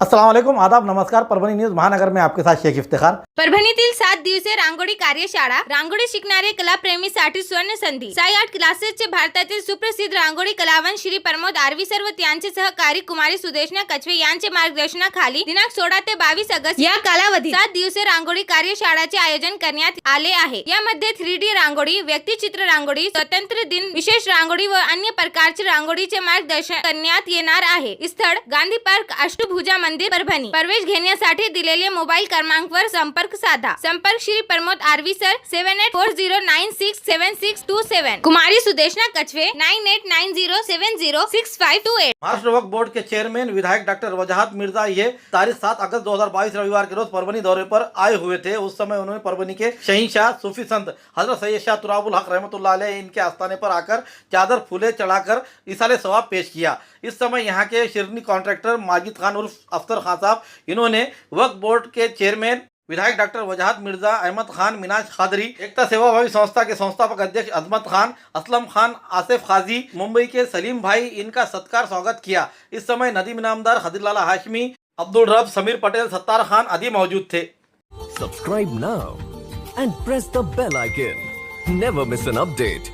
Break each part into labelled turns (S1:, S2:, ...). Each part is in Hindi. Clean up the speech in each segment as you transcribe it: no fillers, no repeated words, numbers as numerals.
S1: अस्सलाम वालेकुम, आदाब, नमस्कार। परभणी न्यूज महानगर में आपके साथ शेख इफ्तिखार।
S2: परभणीतील 7 दिवसीय रांगोळी कार्यशाळा, रांगोळी शिकणारे कलाप्रेमीसाठी स्वर्ण संधी। साई आर्ट क्लासेसचे भारतातील सुप्रसिद्ध रांगोळी कलावंत श्री प्रमोद आरवी सर्व यांचे सहकारी कुमारी सुदेशना कछवे यांचे मार्गदर्शनाखाली दिनांक 16 ते 22 ऑगस्ट या कालावधीत 7 दिवसीय रांगोळी कार्यशाळाचे आयोजन करण्यात आले आहे। यामध्ये 3D रांगोळी, व्यक्तिचित्र रांगोळी, स्वतंत्र दिन विशेष रांगोळी व अन्य प्रकारचे रांगोळीचे मार्गदर्शन करण्यात येणार आहे। स्थळ गांधी पार्क, अष्टभुजा मंदिर, परभणी। प्रवेश घेण्यासाठी दिलेले मोबाईल क्रमांकावर संपर्क साधा। संपर्क श्री प्रमोद आरवी सर 7840967627, कुमारी सुदेशना कछवे 9890706528।
S1: महाराष्ट्र वक्फ बोर्ड के चेयरमैन विधायक डॉक्टर वजाहत मिर्जा ये तारीख 7 अगस्त 2022 रविवार के रोज परभणी दौरे पर आए हुए थे। उस समय उन्होंने परभणी के शहीनशाह सूफी संत हजरत सैयद शाह तुराबुल हक रहमतुल्लाह अलैह इनके आस्थाने पर आकर चादर फूले चढ़ाकर इसाले सवाब पेश किया। इस समय यहाँ के शिरनी कॉन्ट्रैक्टर माजिद खान उर्फ अफसर खान साहब, इन्होंने वक्फ बोर्ड के चेयरमैन विधायक डॉक्टर वजाहत मिर्जा, अहमद खान, मिनाज खादरी, एकता सेवाभावी संस्था के संस्थापक अध्यक्ष अजमत खान, असलम खान, आसिफ खाजी, मुंबई के सलीम भाई, इनका सत्कार स्वागत किया। इस समय नदीम इनामदार, खदीलाला हाशमी, अब्दुल रब, समीर पटेल, सत्तार खान आदि मौजूद थे।
S3: Subscribe now and press the bell icon. Never miss an update.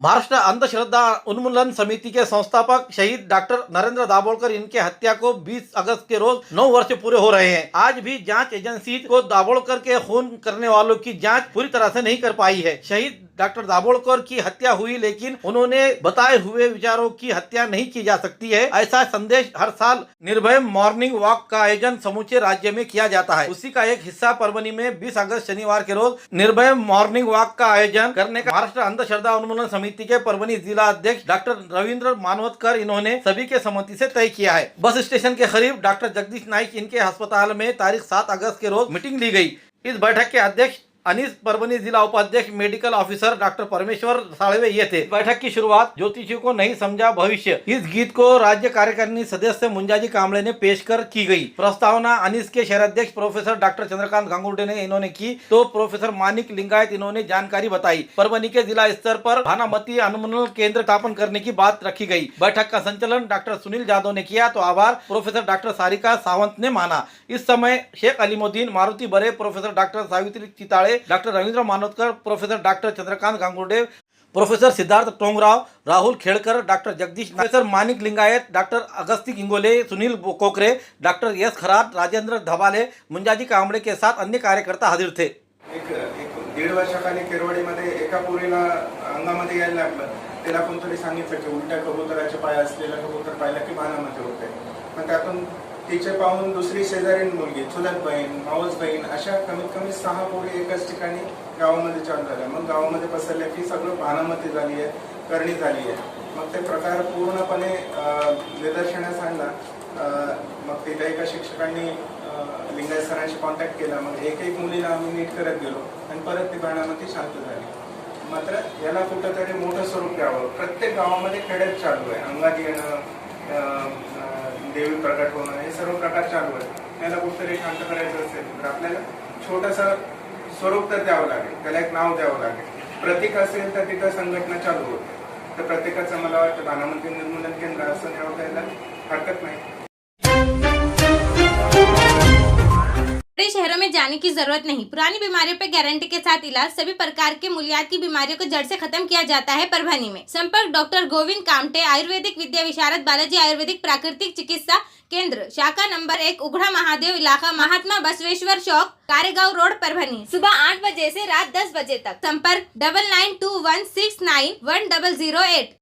S1: Maharashtra अंधश्रद्धा उन्मूलन समिति के संस्थापक शहीद डॉक्टर नरेंद्र दाभोलकर, इनके हत्या को 20 अगस्त के रोज 9 वर्ष पूरे हो रहे हैं। आज भी जांच एजेंसी को दाभोलकर के खून करने वालों की जांच पूरी तरह से नहीं कर पाई है। शहीद डॉक्टर दाभोलकर की हत्या हुई, लेकिन उन्होंने बताए हुए विचारों की हत्या नहीं की जा सकती है, ऐसा संदेश हर साल निर्भय मॉर्निंग वॉक का आयोजन समूचे राज्य में किया जाता है। उसी का एक हिस्सा परभणी में 20 अगस्त शनिवार के रोज निर्भय मॉर्निंग वॉक का आयोजन करने का महाराष्ट्र अंधश्रद्धा उन्मूलन समिति के परभणी जिला अध्यक्ष डॉक्टर रविंद्र मानवतकर, इन्होंने सभी के सहमति से तय किया है। बस स्टेशन के करीब डॉक्टर जगदीश नाइक इनके अस्पताल में तारीख 7 अगस्त के रोज मीटिंग ली गई। इस बैठक के अध्यक्ष अनीस, परभणी जिला उपाध्यक्ष मेडिकल ऑफिसर डॉक्टर परमेश्वर साळवे ये थे। बैठक की शुरुआत ज्योतिषियों को नहीं समझा भविष्य, इस गीत को राज्य कार्यकारिणी सदस्य मुंजाजी कांबळे ने पेश कर की गई। प्रस्तावना अनीस के शहराध्यक्ष प्रोफेसर डॉक्टर चंद्रकांत गांगुर्डे ने इन्होंने की, तो प्रोफेसर मानिक लिंगायत इन्होंने जानकारी बताई। परभणी के जिला स्तर पर भानामती अनुमोदन केंद्र स्थापन करने की बात रखी गई। बैठक का संचालन डॉक्टर सुनील जादव ने किया, तो आभार प्रोफेसर डॉक्टर सारिका सावंत ने माना। इस समय Sheikh Alimuddin, Maruti Bare, professor doctor Savitri Chitale, doctor Ravindra Manotkar, professor doctor Chandrakant Gangurde, professor Siddharth Tongrao, Rahul Khedkar, doctor Jagdish, professor Manik Lingayat, doctor Agasti Ingole, Sunil Kokare, doctor Yash Kharat, Rajendra Dhabale, Munjaji Kamble के साथ अन्य कार्यकर्ता हाजिर थे।
S4: एक 1.5 वर्षाखाली केरवाडीमध्ये एका पोरीला अंगामध्ये यायला लागलं, तिला कोणतरी सांगितलं की उलट्या कबुतराचे पाय असलेला कबूतर पाहिला की भानामध्ये होते। पण त्यातून तिचे पाहून दुसरी शेजारीण मुलगी, चुलत बहीण, मावस बहीण, अशा कमीत कमी 6 पोरी एकाच ठिकाणी गावामध्ये चालू झाल्या। मग गावामध्ये पसरल्या की सगळं भानामती झाली आहे, करणी झाली आहे। मग ते प्रकार पूर्णपणे निदर्शनास आणला। मग तिथे एका शिक्षकांनी लिंगायत सरांशी कॉन्टॅक्ट केला। मग एक मुलीला आम्ही नीट करत गेलो आणि परत ती भानामती शांत झाली। मात्र याला कुठंतरी मोठं स्वरूप द्यावं। प्रत्येक गावामध्ये खेड्यात चालू आहे, अंगात येणं, देवी प्रकट होणं, हे सर्व प्रकार चालू आहे। त्याला कुठतरी शांत करायचं असेल तर आपल्याला छोटंसं स्वरूप तर द्यावं लागेल, त्याला एक नाव द्यावं लागेल। प्रतीक असेल तर तिथं संघटना चालू होते। तर प्रत्येकाचं मला वाटतं भानामती निर्मूलन केंद्र असं नाव द्यायला हरकत नाही।
S2: बड़े शहरों में जाने की जरूरत नहीं, पुरानी बीमारियों पर गारंटी के साथ इलाज, सभी प्रकार के मूल्यात की बीमारियों को जड़ से खत्म किया जाता है परभणी में। संपर्क डॉक्टर गोविंद कामटे, आयुर्वेदिक विद्या विशारद, बालाजी आयुर्वेदिक प्राकृतिक चिकित्सा केंद्र, शाखा नंबर 1, उघड़ा महादेव इलाका, महात्मा बसवेश्वर चौक, कारेगांव रोड, परभणी। सुबह 8 बजे से रात 10 बजे तक। संपर्क 9921691008।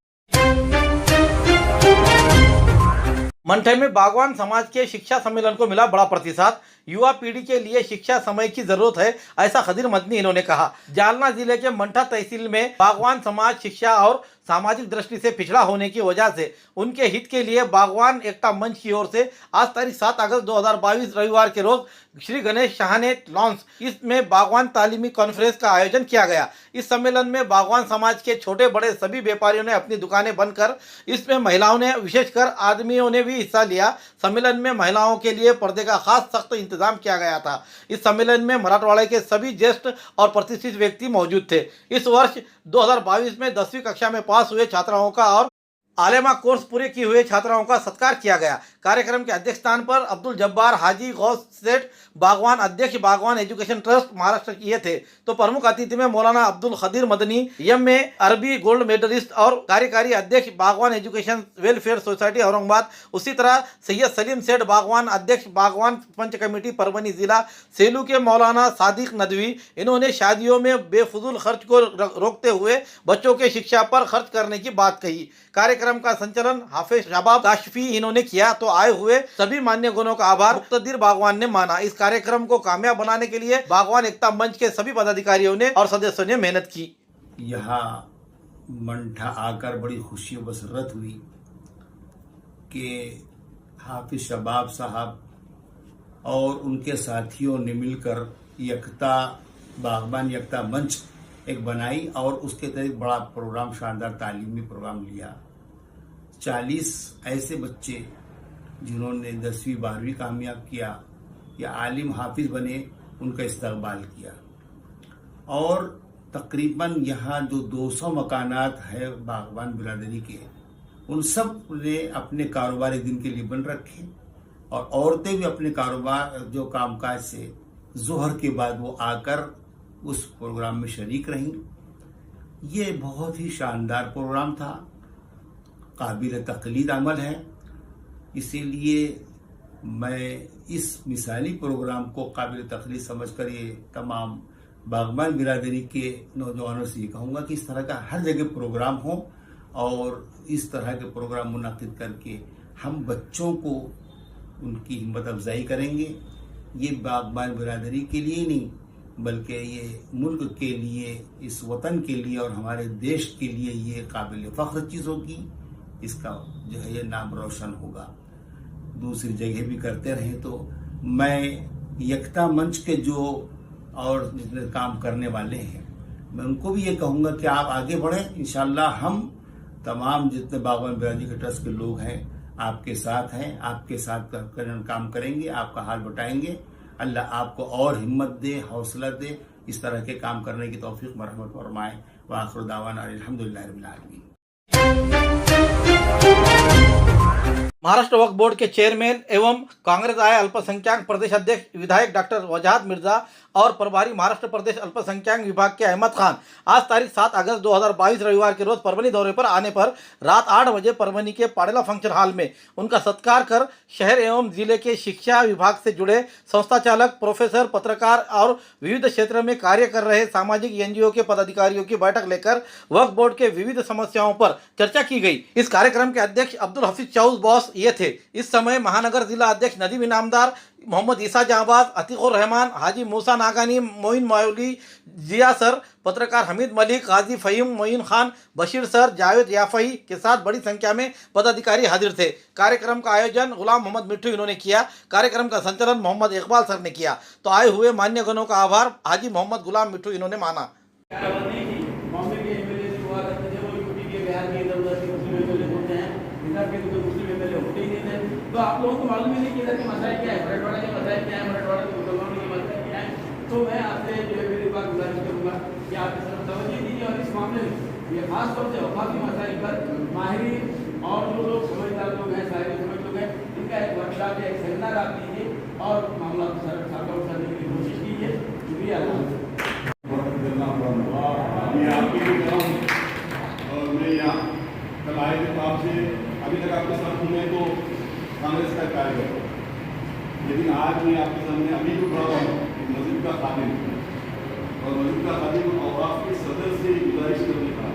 S1: मंठे में बागवान समाज के शिक्षा सम्मेलन को मिला बड़ा प्रतिसाद। युवा पीढ़ी के लिए शिक्षा समय की जरूरत है, ऐसा खदीर मदनी इन्होंने कहा। जालना जिले के मंठा तहसील में बागवान समाज शिक्षा और सामाजिक दृष्टि से पिछड़ा होने की वजह से उनके हित के लिए बागवान एकता मंच की ओर से आज तारीख 7 अगस्त 2022 रविवार के रोज श्री गणेश शाहने लॉन्स इसमें बागवान तालीमी कॉन्फ्रेंस का आयोजन किया गया। इस सम्मेलन में बागवान समाज के छोटे बड़े सभी व्यापारियों ने अपनी दुकानें बंद कर, इसमें महिलाओं ने विशेषकर आदमियों ने भी हिस्सा लिया। सम्मेलन में महिलाओं के लिए पर्दे का खास सख्त इंतजाम किया गया था। इस सम्मेलन में मराठवाड़ा के सभी ज्येष्ठ और प्रतिष्ठित व्यक्ति मौजूद थे। इस वर्ष 2022 में 10वीं कक्षा में पास हुए छात्राओं का और आलेमा कोर्स पूरे किए हुए छात्राओं का सत्कार किया गया। कार्यक्रम के अध्यक्ष स्थान पर अब्दुल जब्बार हाजी गौस सेठ बागवान अध्यक्ष बागवान एजुकेशन ट्रस्ट महाराष्ट्र किए थे। तो प्रमुख अतिथि में मौलाना अब्दुल खदीर मदनी एम.ए. अरबी गोल्ड मेडलिस्ट और कार्यकारी अध्यक्ष बागवान एजुकेशन वेलफेयर सोसाइटी औरंगाबाद, उसी तरह सैयद सलीम सेठ बागवान अध्यक्ष बागवान पंच कमेटी परभनी जिला सेलू के मौलाना सादिक नदवी। इन्होंने शादियों में बेफजूल खर्च को रोकते हुए बच्चों के शिक्षा पर खर्च करने की बात कही। कार्यक्रम का संचालन हाफिज शबाब काशफी इन्होंने किया। तो आए हुए सभी मान्य गुणों का आभार मुक्तदीर बागवान ने माना। इस कार्यक्रम को कामयाब बनाने के लिए बागवान एकता मंच के सभी पदाधिकारियों ने और सदस्यों ने मेहनत की।
S5: यहाँ मंठा आकर बड़ी खुशी व मसरत हुई कि हाफिज शबाब साहब और उनके साथियों ने मिलकर यकता बागवान यकता मंच एक बनाई और उसके तहत बड़ा प्रोग्राम, शानदार तालीमी प्रोग्राम लिया। 40 ऐसे बच्चे जिन्होंने 10वीं 12वीं कामयाब किया या आलिम हाफिज बने, उनका इस्तकबाल किया। और तकरीबन यहाँ जो 200 मकानात है बागवान बिरादरी के, उन सब ने अपने कारोबार एक दिन के लिए बंद रखे और औरतें भी अपने कारोबार जो कामकाज से जोहर के बाद वो आकर उस प्रोग्राम में शरीक रहीं। ये बहुत ही शानदार प्रोग्राम था, काबिल तकलीद अमल है। इसीलिए मैं इस मिसाली प्रोग्राम को काबिल तकलीद समझकर ये तमाम बागवान बिरादरी के नौजवानों से ये कहूँगा कि इस तरह का हर जगह प्रोग्राम हो और इस तरह के प्रोग्राम मुनाकिद करके हम बच्चों को उनकी हिम्मत अफजाई करेंगे। ये बागवान बिरादरी के लिए नहीं बल्कि ये मुल्क के लिए, इस वतन के लिए और हमारे देश के लिए ये काबिल फ़ख्र चीज़ होगी। इसका जो है ये नाम रोशन होगा, दूसरी जगह भी करते रहें। तो मैं यकता मंच के जो और जितने काम करने वाले हैं, मैं उनको भी ये कहूँगा कि आप आगे बढ़ें। इंशाल्लाह हम तमाम जितने बागवान बिरादरी के ट्रस्ट के लोग हैं आपके साथ हैं, आपके साथ काम करेंगे, आपका हाल बटाएंगे। अल्लाह आपको और हिम्मत दे, हौसला दे, इस तरह के काम करने की तौफीक मरहमत फरमाए। व आखिर दावाना अल्हम्दुलिल्लाहि रब्बिल आलमीन।
S1: महाराष्ट्र वक्फ बोर्ड के चेयरमैन एवं कांग्रेस आय अल्पसंख्यक प्रदेश अध्यक्ष विधायक डॉक्टर वजाहत मिर्जा और प्रभारी महाराष्ट्र प्रदेश अल्पसंख्यक विभाग के अहमद खान आज तारीख 7 अगस्त 2022 रविवार के रोज परभनी दौरे पर आने पर रात 8 बजे परभनी के पाडेला फंक्शन हॉल में उनका सत्कार कर शहर एवं जिले के शिक्षा विभाग से जुड़े संस्था चालक, प्रोफेसर, पत्रकार और विविध क्षेत्र में कार्य कर रहे सामाजिक एनजीओ के पदाधिकारियों की बैठक लेकर वक्फ बोर्ड के विविध समस्याओं पर चर्चा की गई। इस कार्यक्रम के अध्यक्ष अब्दुल हफीज चौस बॉस ये थे। इस समय महानगर जिला अध्यक्ष नदीम इनामदार, मोहम्मद ईसा जहाबाज, अतीकुर रहमान, हाजी मूसा नागानी, मोइन मौली, जिया सर, पत्रकार हमीद मलिक, गाजी फहीम, मोइन खान, बशीर सर, जावेद याफई के साथ बड़ी संख्या में पदाधिकारी हाजिर थे। कार्यक्रम का आयोजन गुलाम मोहम्मद मिट्टू इन्होंने किया। कार्यक्रम का संचालन मोहम्मद इकबाल सर ने किया। तो आए हुए मान्य गणों का आभार हाजी मोहम्मद गुलाम मिट्टू इन्होंने माना।
S6: तो आप लोगों को मालूम ही नहीं कि इधर के मसाइल क्या है, मराठवाड़ा के मसाइल क्या है, मराठवाड़ा के मुसलमानों के मसाइल क्या है। तो मैं आपसे जो है मेरी बात गुजारिश करूँगा कि आप इस तरफ तवज्जो दीजिए और इस मामले में ये खास तौर से वफाकी मसाइल पर माहिरीन और जो लोग समझदार लोग हैं, साहिब समझ लोग हैं, इनका एक वर्कशॉप या एक सेमिनार आप लीजिए और मामला सॉर्ट करने की कोशिश कीजिए। शुक्रिया।
S7: और मैं यहाँ कल आए थे तो आपसे अभी तक आपके साथ हूँ तो कांग्रेस का कार्य है, लेकिन आज मैं आपके सामने अभी भी खड़ा हूँ मस्जिद का खादिम और मस्जिद का खादिम औकाफ के सदर से गुजारिश करने का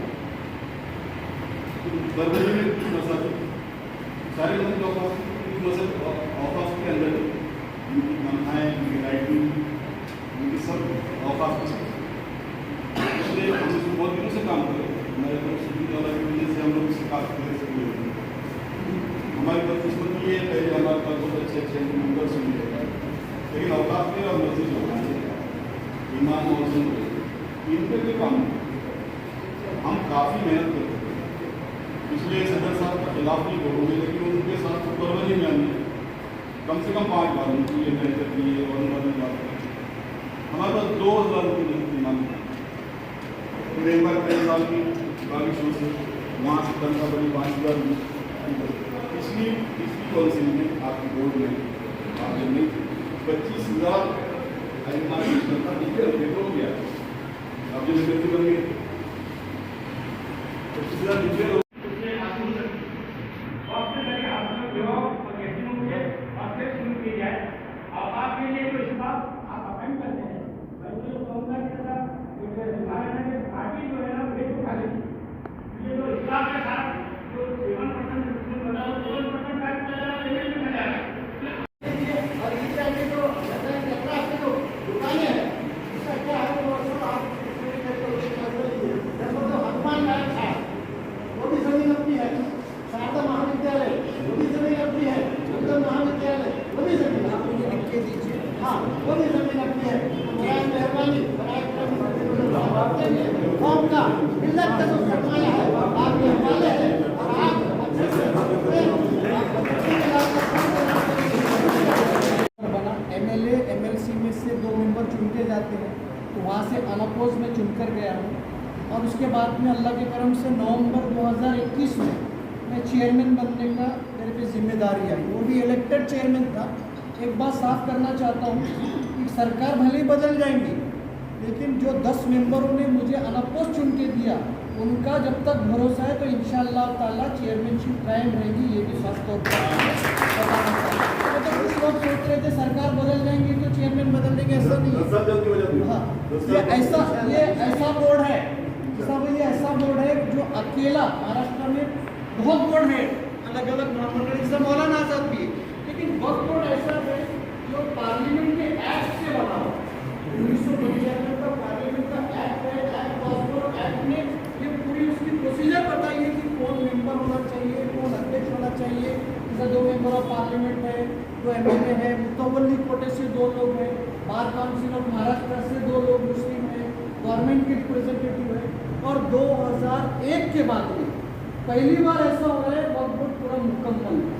S7: बरबरी में कुछ मसाजिद सारे मस्जिद औकाफ के अंदर उनकी तनख्वाहें, उनकी लाइटिंग, उनकी सब औकाफ इसलिए हम इसको बहुत दिनों से काम कर रहे हैं। हमारे तरफ की वजह से हम लोग इससे काफ़ी देर से हुए हमारी बदकिस्मती ये पहले हमारे पास बहुत अच्छे मेम्बर्स मिले, लेकिन औकाफ में और मस्जिद इमाम और इन पर भी काम हम काफ़ी मेहनत करते हैं। इसलिए सदर साहब के खिलाफ नहीं बोलूँगे, लेकिन उनके साथ परवरी में हमने कम से कम 5 बार उनकी ये मेहनत की है और उन्होंने बात की। हमारे पास 2000 रुपये इमाम एक बार 5 साल की बारिशों से वहाँ से तनख्वाह बड़ी 5,000 पिछली काउंसिल में आपकी बोर्ड में आप जब नहीं थे 25,000 हो गया। अब जब व्यक्ति बन गए 25,000 डिक्लेयर हो
S8: एमएलए एमएलसी में से 2 मेंबर चुनते जाते हैं, तो वहाँ से अनअपोज में चुनकर गया हूँ। और उसके बाद में अल्लाह के करम से नवंबर 2021 में मैं चेयरमैन बनने का मेरे पे जिम्मेदारी आई, वो भी इलेक्टेड चेयरमैन था। एक बात साफ करना चाहता हूँ कि सरकार भले ही बदल जाएंगी, लेकिन जो 10 मेंबरों ने मुझे अनअपोज चुन के दिया, उनका जब तक भरोसा है तो इंशाअल्लाह ताला चेयरमैनशिप कायम रहेगी। ये भी साफ तौर पर बताना चाहता हूँ। तो कुछ लोग सोच रहे थे सरकार बदल जाएंगी तो चेयरमैन बदल देंगे, ऐसा नहीं है। हाँ, ये ऐसा बोर्ड है, ये ऐसा बोर्ड है जो अकेला महाराष्ट्र में बहुत बोर्ड है अलग अलग महामंडल, जैसे मौलाना आजाद भी है, लेकिन वक्फ बोर्ड ऐसा है जो पार्लियामेंट के एक्ट से बना हुआ। 1995 का पार्लियामेंट का एक्ट है, वक्फ बोर्ड एक्ट में ये पूरी उसकी प्रोसीजर बताई है कि कौन मेंबर होना चाहिए, कौन अध्यक्ष होना चाहिए। जैसे 2 मेंबर ऑफ पार्लियामेंट है, 2 एमएलए है, मुतवल्ली कोटे से 2 लोग हैं, बार काउंसिल ऑफ महाराष्ट्र से 2 लोग मुस्लिम हैं, गवर्नमेंट के रिप्रेजेंटेटिव है। और 2001 के बाद में पहली बार ऐसा हो रहा है वक्फ बोर्ड पूरा मुकम्मल है।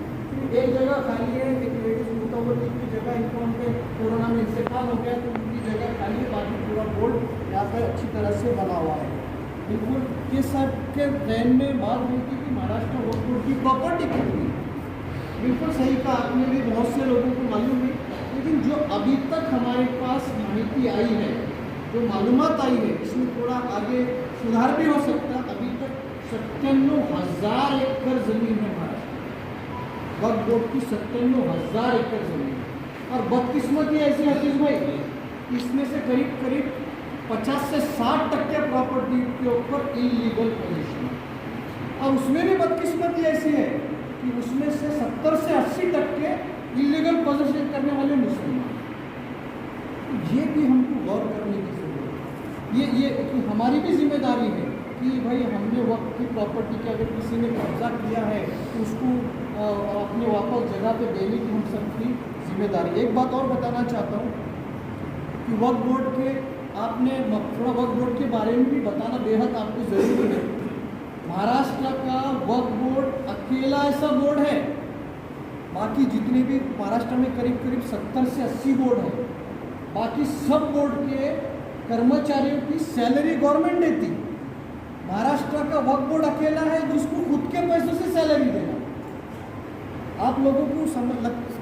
S8: एक जगह खाली है, एक लेडीज मुतवल्ली की जगह इनको उनके कोरोना में इंतकाल हो गया तो उनकी जगह खाली है, बाकी पूरा बोर्ड यहाँ पर अच्छी तरह से बना हुआ है। बिल्कुल के साहब के जहन में बात हुई थी कि महाराष्ट्र वक्फ बोर्ड की प्रॉपर्टी कितनी है, बिल्कुल सही कहा आपने भी, बहुत से लोगों को मालूम है। लेकिन जो अभी तक हमारे पास माहिती आई है, जो मालूमात आई है, इसमें थोड़ा आगे सुधार भी हो सकता। अभी तक 97,000 एकड़ ज़मीन है महाराष्ट्र वक्फ बोर्ड की, 97,000 एकड़ ज़मीन। और बदकिस्मती ऐसी हकीज भाई, इसमें से करीब करीब 50 से 60% प्रॉपर्टी के ऊपर इलीगल पोजीशन, और उसमें भी बदकिस्मती ऐसी है कि उसमें से 70 से 80% इलीगल पोजीशन करने वाले मुसलमान। ये भी हमको गौर करने की जरूरत है। ये कि हमारी भी जिम्मेदारी है कि भाई हमने वक्त की प्रॉपर्टी के अगर किसी ने कब्जा किया है तो उसको अपने वापस जगह पे देने की हम सबकी जिम्मेदारी। एक बात और बताना चाहता हूँ कि वक्फ बोर्ड के आपने थोड़ा वक्फ बोर्ड के बारे में भी बताना बेहद आपको ज़रूरी है। महाराष्ट्र का वक्फ बोर्ड अकेला ऐसा बोर्ड है, बाकी जितने भी महाराष्ट्र में करीब करीब 70 से 80 बोर्ड है, बाकी सब बोर्ड के कर्मचारियों की सैलरी गवर्नमेंट देती। महाराष्ट्र का वक्फ बोर्ड अकेला है जिसको खुद के पैसों से सैलरी देना। आप लोगों को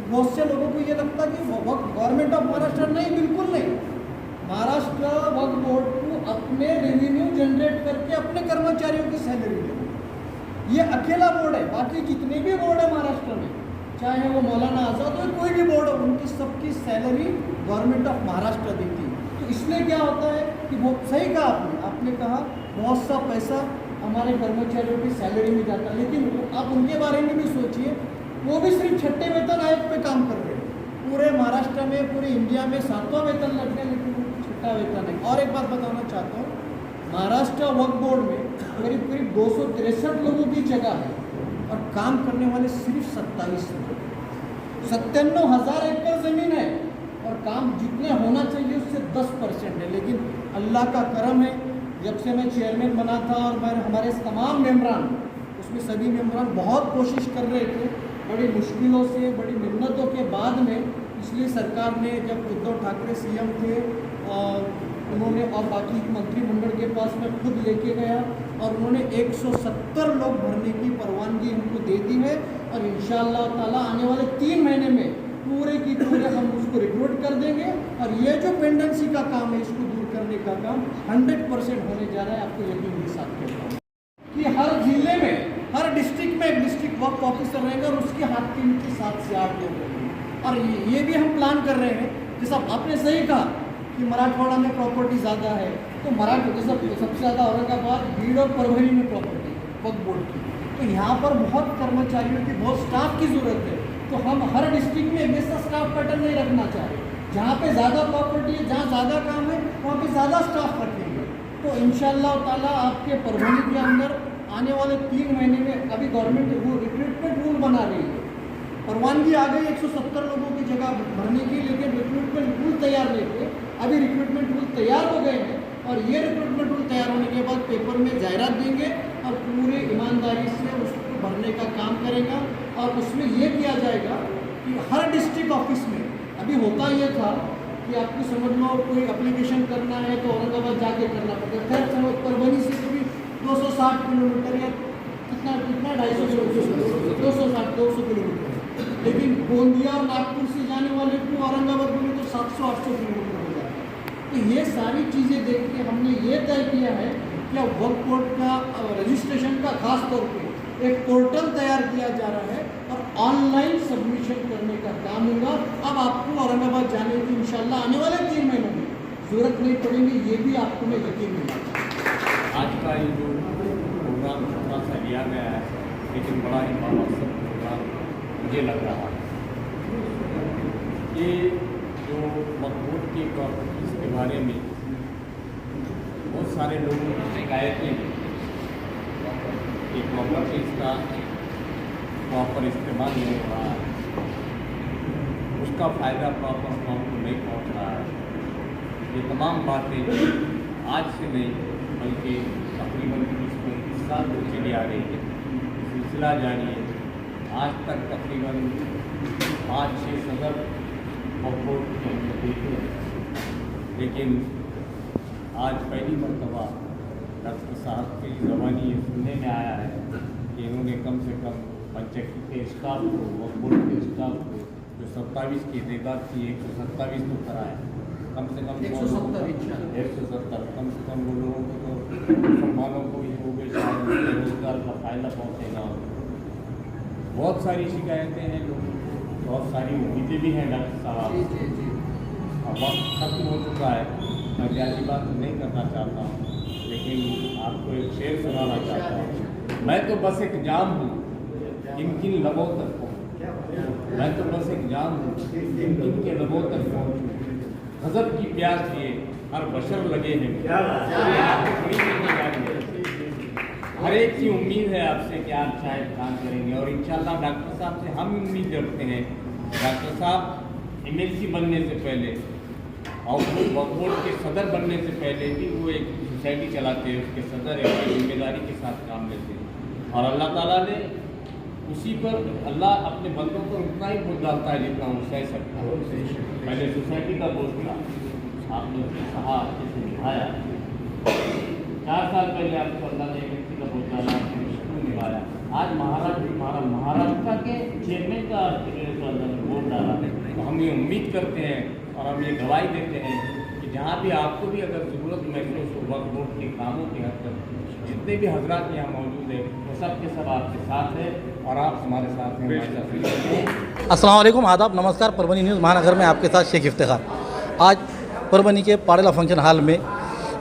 S8: बहुत से लोगों को ये लगता कि गवर्नमेंट ऑफ महाराष्ट्र, नहीं, बिल्कुल नहीं। महाराष्ट्र वक्फ बोर्ड को अपने रेवेन्यू जनरेट करके अपने कर्मचारियों की सैलरी देना। ये अकेला बोर्ड है, बाकी जितने भी बोर्ड है महाराष्ट्र में, चाहे वो मौलाना आज़ाद हो, कोई भी बोर्ड हो, उनकी सबकी सैलरी गवर्नमेंट ऑफ महाराष्ट्र देती है। तो इसलिए क्या होता है कि वो सही कहा आपने कहा बहुत सा पैसा हमारे कर्मचारियों की सैलरी में जाता है, लेकिन आप उनके बारे में भी सोचिए, वो भी सिर्फ छठे वेतन आयोग पे काम कर रहे हैं। पूरे महाराष्ट्र में, पूरे इंडिया में 7वां वेतन लग गया, लेकिन छठा वेतन है। और एक बात बताना चाहता हूँ, महाराष्ट्र वक्फ बोर्ड में करीब करीब 263 लोगों की जगह है और काम करने वाले सिर्फ 27 लोग। 97,000 एकड़ ज़मीन है और काम जितने होना चाहिए उससे 10% है। लेकिन अल्लाह का करम है, जब से मैं चेयरमैन बना था और मैं हमारे तमाम मेम्बरान, उसमें सभी मेम्बरान बहुत कोशिश कर रहे थे, बड़ी मुश्किलों से, बड़ी मिन्नतों के बाद में, इसलिए सरकार ने, जब उद्धव ठाकरे सीएम थे, उन्होंने और बाकी मंत्रिमंडल के पास मैं खुद लेके गया और उन्होंने 170 लोग भरने की परवानगी हमको दे दी है और इंशाअल्लाह ताला आने वाले 3 महीने में पूरे की पूरे हम उसको रिक्रूट कर देंगे और ये जो पेंडेंसी का काम है इसको दूर करने का काम 100% होने जा रहा है। आपको यकीन के साथ कहता हूँ कि हर जिले में, हर डिस्ट्रिक्ट में एक डिस्ट्रिक्ट वर्क ऑफिसर रहेगा और उसके हाथ के नीचे 7 से 8 लोग रहेंगे। और ये भी हम प्लान कर रहे हैं, जैसा आपने सही कहा कि मराठवाड़ा में प्रॉपर्टी ज़्यादा है, तो सबसे ज़्यादा औरंगाबाद, भीड़ और परभनी में प्रॉपर्टी वक्फ बोर्ड की, तो यहाँ पर बहुत कर्मचारियों की, बहुत स्टाफ की ज़रूरत है। तो हम हर डिस्ट्रिक्ट में वैसा स्टाफ पैटर्न नहीं रखना चाह रहे। जहाँ पे ज़्यादा प्रॉपर्टी है, जहाँ ज़्यादा काम है, वहाँ पे ज़्यादा स्टाफ रखेंगे। तो इंशाअल्लाह ताला आपके परभनी के अंदर आने वाले 3 महीने में अभी गवर्नमेंट रिक्रूटमेंट रूल बना रही है, परवानगी आ गई 170 लोगों की जगह भरने की, लेकिन रिक्रूटमेंट रूल तैयार नहीं थे। अभी रिक्रूटमेंट रूल तैयार हो गए हैं और ये रिक्रूटमेंट रूल तैयार होने के बाद पेपर में जाहिरात देंगे और पूरे ईमानदारी से उसको भरने का काम करेगा। और उसमें ये किया जाएगा कि हर डिस्ट्रिक्ट ऑफिस में, अभी होता ये था कि आपको समझ लो कोई एप्लीकेशन करना है तो औरंगाबाद जाके करना पड़ता है, खैर समझ परभनी से कभी 260 किलोमीटर या कितना 250 किलोमीटर 260-200 किलोमीटर, लेकिन गोंदिया और नागपुर से जाने वाले को औरंगाबाद में तो 700-800 किलोमीटर हो जाता है। तो ये सारी चीज़ें देख के हमने ये तय किया है कि वक्फ बोर्ड का रजिस्ट्रेशन का खास तौर पे एक पोर्टल तैयार किया जा रहा है और ऑनलाइन सबमिशन करने का काम होगा। अब आपको औरंगाबाद जाने की इंशाल्लाह आने वाले 3 महीनों में जरूरत नहीं पड़ेगी, ये भी आपको मैं यकीन दिलाता।
S9: आज का ये जो प्रोग्राम थोड़ा सा लिया गया है, लेकिन बड़ा ही बामकसद प्रोग्राम मुझे लग रहा है। ये जो वक्फ बोर्ड की प्रॉपर्टीज़ के बारे में बहुत सारे लोगों की शिकायतें हैं कि प्रॉपर्टीज़ का प्रॉपर इस्तेमाल नहीं हो रहा है, उसका फ़ायदा प्रॉपर अमाउंट को नहीं पहुँच रहा है। ये तमाम बातें आज से नहीं बल्कि तकरीबन 20-25 साल से चली आ रही है। सिलसिला जारी है। आज तक तकरीबन 5-6 सदर वक्फ बोर्ड के हमने देखे हैं, लेकिन आज पहली मरतबा डॉक्टर साहब की ज़बानी ये सुनने में आया है कि इन्होंने कम से कम पंचायत के स्टाफ को, वक्फ बोर्ड के स्टाफ को जो 27 की तादाद थी 127 तो कराया, कम से कम 170 कम से कम वो लोगों को तो मुसलमानों को ही हो गए, शायद रोजगार का फ़ायदा पहुँचेगा। बहुत सारी शिकायतें हैं लोगों, बहुत सारी उम्मीदें भी हैं डॉक्टर साहब। अब वक्त खत्म हो चुका है, मैं ज़्यादा बात नहीं करना चाहता हूँ, लेकिन आपको एक शेर सुनाना चाहता हूँ। मैं तो बस एक जाम हूँ किन लबों तक पहुँचूँ, मैं तो बस एक जाम हूँ किन के लबों तक पहुँचूँ, गज़ब की प्यास लिए हर बशर लगे हैं, हर एक की उम्मीद है आपसे कि आप शायद काम करेंगे। और इंशाल्लाह डॉक्टर साहब से हम उम्मीद रखते हैं, डॉक्टर साहब MLC बनने से पहले और वक्फ बोर्ड के सदर बनने से पहले भी वो एक सोसाइटी चलाते हैं, उसके सदर है, जिम्मेदारी के साथ काम लेते हैं। और अल्लाह ताला ने उसी पर, अल्लाह अपने बंदों पर उतना ही बोझ डालता है जितना वो सह सकता है। पहले सोसाइटी का बोझ था, आपने उसकी सहा अच्छे से निभाया। 4 साल पहले आपको अल्लाह ने MLC का बोझ डाला, आपने उसको निभाया। आज महाराष्ट्र के चेयरमैन का अल्लाह ने बोझ डाला। तो हम ये उम्मीद करते हैं और हम ये गवाही देते हैं कि जहाँ भी आपको भी अगर ज़रूरत महसूस हो वक्फ बोर्ड के कामों के हद तक, जितने भी हजरात यहाँ मौजूद हैं वो सब के सब आपके साथ हैं और आप हमारे साथ हैं।
S1: अस्सलाम वालेकुम, आदाब, नमस्कार। परभनी न्यूज़ महानगर में आपके साथ शेख इफ्तिखार। आज परभनी के पाड़ेला फंक्शन हॉल में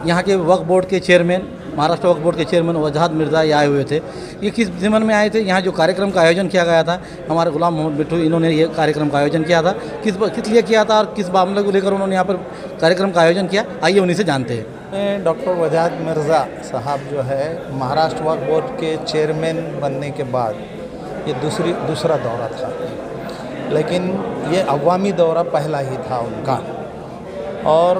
S1: यहाँ के वक्फ बोर्ड के चेयरमैन, महाराष्ट्र वक्फ बोर्ड के चेयरमैन वजहत मिर्ज़ा ये आए हुए थे। ये किस ज़िम्मन में आए थे? यहाँ जो कार्यक्रम का आयोजन किया गया था, हमारे गुलाम मोहम्मद बिट्टू इन्होंने ये कार्यक्रम का आयोजन किया था। किस लिए किया था और किस मामले को लेकर उन्होंने यहाँ पर कार्यक्रम का आयोजन किया, आइए उन्हीं से जानते हैं।
S10: डॉक्टर वजहत मिर्ज़ा साहब जो है महाराष्ट्र वक्फ बोर्ड के चेयरमैन बनने के बाद ये दूसरा दौरा था, लेकिन ये अवामी दौरा पहला ही था उनका। और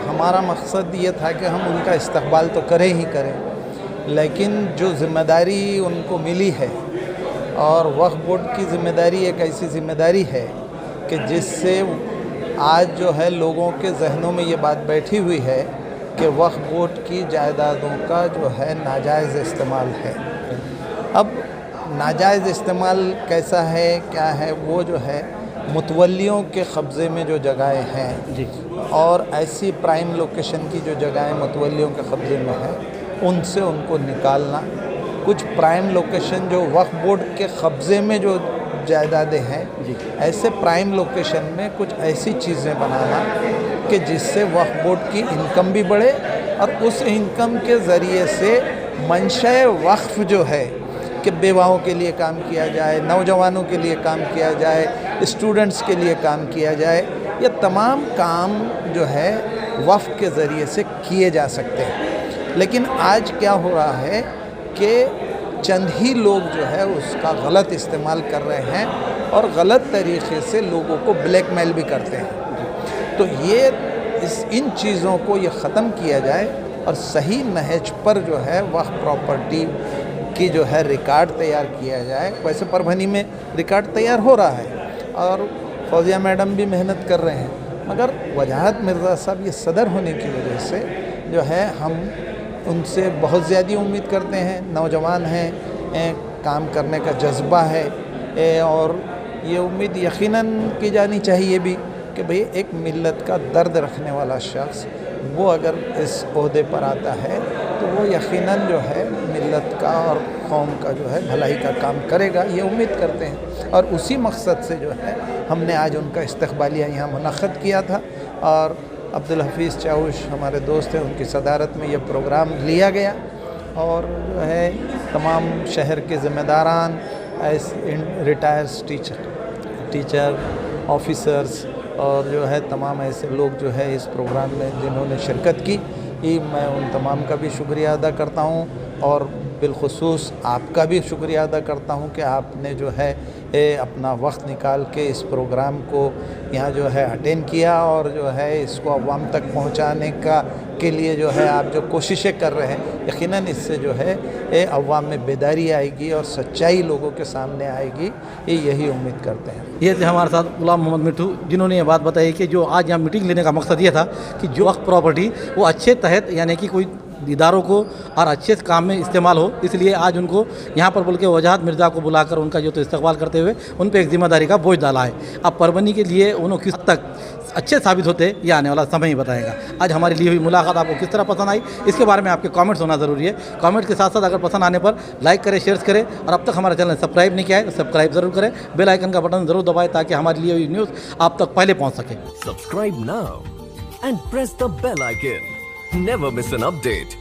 S10: हमारा मकसद ये था कि हम उनका इस्तकबाल तो करें ही करें, लेकिन जो ज़िम्मेदारी उनको मिली है, और वक्फ बोर्ड की ज़िम्मेदारी एक ऐसी ज़िम्मेदारी है कि जिससे आज जो है लोगों के जहनों में ये बात बैठी हुई है कि वक्फ बोर्ड की जायदादों का जो है नाजायज़ इस्तेमाल है। अब नाजायज़ इस्तेमाल कैसा है, क्या है, वो जो है मुतवल्लियों के कब्ज़े में जो जगहें हैं और ऐसी प्राइम लोकेशन की जो जगहें मुतवल्लियों के कब्ज़े में है, उनसे उनको निकालना। कुछ प्राइम लोकेशन जो वक्फ बोर्ड के कब्ज़े में जो जायदादें हैं, ऐसे प्राइम लोकेशन में कुछ ऐसी चीज़ें बनाना कि जिससे वक्फ बोर्ड की इनकम भी बढ़े और उस इनकम के ज़रिए से मंशा वक्फ जो है कि बेवाओं के लिए काम किया जाए, नौजवानों के लिए काम किया जाए, स्टूडेंट्स के लिए काम किया जाए, ये तमाम काम जो है वक्फ के ज़रिए से किए जा सकते हैं। लेकिन आज क्या हो रहा है कि चंद ही लोग जो है उसका गलत इस्तेमाल कर रहे हैं और गलत तरीक़े से लोगों को ब्लैकमेल भी करते हैं। तो ये इन चीज़ों को ये ख़त्म किया जाए और सही नहज पर जो है वक्फ प्रॉपर्टी की जो है रिकॉर्ड तैयार किया जाए। वैसे परभनी में रिकॉर्ड तैयार हो रहा है और फौजिया मैडम भी मेहनत कर रहे हैं, मगर वजाहत मिर्ज़ा साहब ये सदर होने की वजह से जो है हम उनसे बहुत ज़्यादा उम्मीद करते हैं। नौजवान हैं, काम करने का जज्बा है और ये उम्मीद यकीनन की जानी चाहिए भी कि भाई एक मिल्लत का दर्द रखने वाला शख्स वो अगर इस ओहदे पर आता है तो वो यकीनन जो है मिल्लत का और कौम का जो है भलाई का काम करेगा, ये उम्मीद करते हैं। और उसी मकसद से जो है हमने आज उनका इस्तकबालिया यहाँ मुनक़्क़द किया था और अब्दुल हफीज़ चाउश हमारे दोस्त हैं, उनकी सदारत में ये प्रोग्राम लिया गया और जो है तमाम शहर के ज़िम्मेदारान, रिटायर्स टीचर ऑफिसर्स और जो है तमाम ऐसे लोग जो है इस प्रोग्राम में जिन्होंने शिरकत की, मैं उन तमाम का भी शुक्रिया अदा करता हूँ और बिलखुसूस आपका भी शुक्रिया अदा करता हूँ कि आपने जो है अपना वक्त निकाल के इस प्रोग्राम को यहाँ जो है अटेंड किया और जो है इसको अवाम तक पहुँचाने के लिए जो है आप जो कोशिशें कर रहे हैं, यकीनन इससे जो है अवाम में बेदारी आएगी और सच्चाई लोगों के सामने आएगी, यही उम्मीद करते हैं।
S1: ये थे हमारे साथ गुलाम मोहम्मद मिट्ठू, जिन्होंने ये बात बताई कि जो आज यहाँ मीटिंग लेने का मकसद ये था कि जो वक्फ प्रॉपर्टी वो अच्छे तहत यानी कि कोई इदारों को और अच्छे काम में इस्तेमाल हो, इसलिए आज उनको यहाँ पर बोल के वजाहत मिर्ज़ा को बुलाकर उनका जो तो इस्तकबाल करते हुए उन पर एक जिम्मेदारी का बोझ डाला है। अब परभनी के लिए उन्होंने किस तक अच्छे साबित होते ये आने वाला समय ही बताएगा। आज हमारी ली हुई मुलाकात आपको किस तरह पसंद आई, इसके बारे में आपके कमेंट्स होना ज़रूरी है। कमेंट के साथ साथ अगर पसंद आने पर लाइक करें, शेयर करें और अब तक हमारा चैनल सब्सक्राइब नहीं किया है तो सब्सक्राइब ज़रूर करें, बेल आइकन का बटन ज़रूर दबाएं ताकि हमारी ली हुई न्यूज़ आप तक पहले पहुँच सके।
S3: Subscribe now and press the bell icon. Never miss an update.